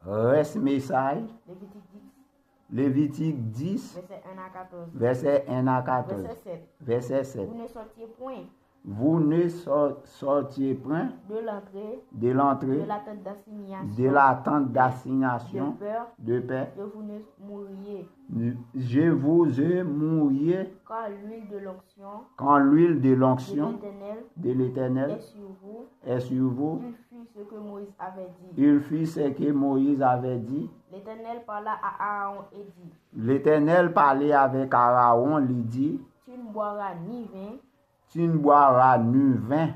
Reste message. Lévitique 10, Lévitique 10, verset 1 à 14. verset 1 à 14. Verset 7. Vous ne sortiez point Vous ne sortiez point de l'entrée de l'entrée de la tente d'assignation, de la tente d'assignation de peur de paix. que vous ne mouriez. Je vous ai mouillé Quand l'huile de l'onction quand l'huile de de l'onction l'Éternel de l'Éternel est sur vous, est sur vous. il fit ce que Moïse avait dit. Il fit ce que Moïse avait dit. L'Éternel parla à Aaron et dit, L'Éternel parlait avec Aaron, lui dit, tu ne boiras ni vin, tu ne boiras ni vin,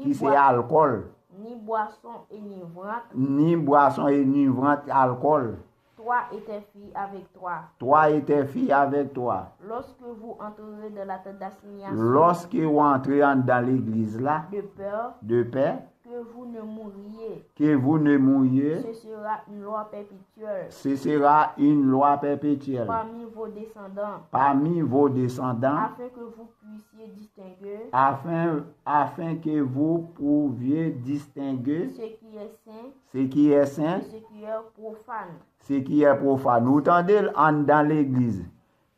qui c'est alcool, ni boisson enivrante, ni boisson enivrante, alcool. toi et tes filles avec toi. Toi et tes filles avec toi. Lorsque vous entrerez dans la tente d'assignation, Lorsque vous entrez dans l'église là, de peur de paix, que vous ne mouriez, que vous ne mouriez, ce sera une loi perpétuelle ce sera une loi perpétuelle parmi vos descendants, parmi vos descendants, afin que vous puissiez distinguer afin que vous pouviez distinguer ce qui est saint ce qui est saint, de ce qui est profane. ce qui est profane. Nous entendez dans l'église.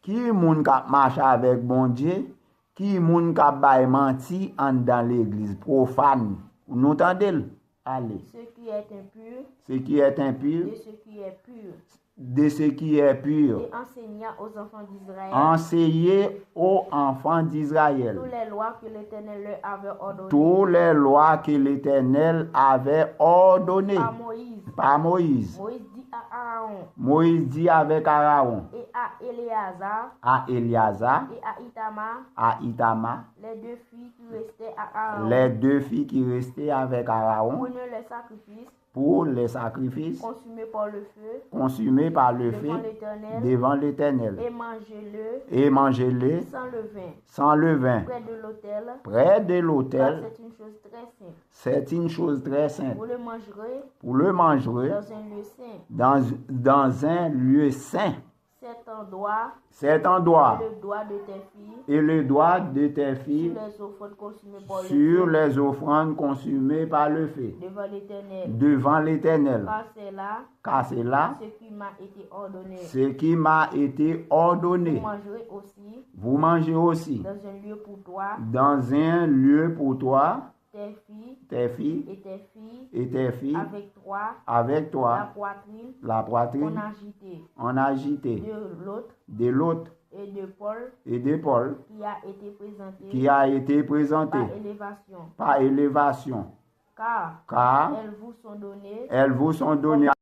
Qui moun k'ap marche avec bon Dieu, qui moun k'ap bay menti dans l'église profane. Nous entendez? Allez. Ce qui est impur Ce qui est impur, de ce qui est pur, de ce qui est pur. et enseignant aux enfants d'Israël Enseignez aux enfants d'Israël toutes les lois que l'Éternel leur avait ordonnées toutes les lois que l'Éternel avait ordonnées par Moïse. par Moïse. Moïse dit à Aaron Moïse dit avec Aaron, et à Éléazar à Éliasa, et à Itamar, à Itama, les deux filles qui restaient à Aaron, les deux filles qui restaient avec Aaron prenez les sacrifices pour les sacrifices consumés par le feu consumés par le devant feu l'Éternel devant l'Éternel et mangez-le et mangez-les sans levain sans levain près de l'autel, près de car l'autel. c'est une chose très sainte. C'est une chose très sainte. Vous le mangerez Pour le manger dans un lieu saint. dans un lieu saint. Cet endroit Cet endroit est le doigt de tes filles et le doigt de tes sur filles les offrandes consumées par le sur feu les offrandes consumées par le feu devant l'Éternel. devant l'Éternel. Car c'est là Car c'est là ce qui m'a été ordonné. ce qui m'a été ordonné. Vous mangerez aussi Vous mangez aussi dans un lieu pour toi, dans un lieu pour toi, tes filles tes filles et tes filles et tes filles avec avec la toi, poitrine la poitrine en agité en agité de l'autre de l'autre et de Paul qui a été présenté par élévation. par élévation. Car Car elles vous sont données elles vous sont données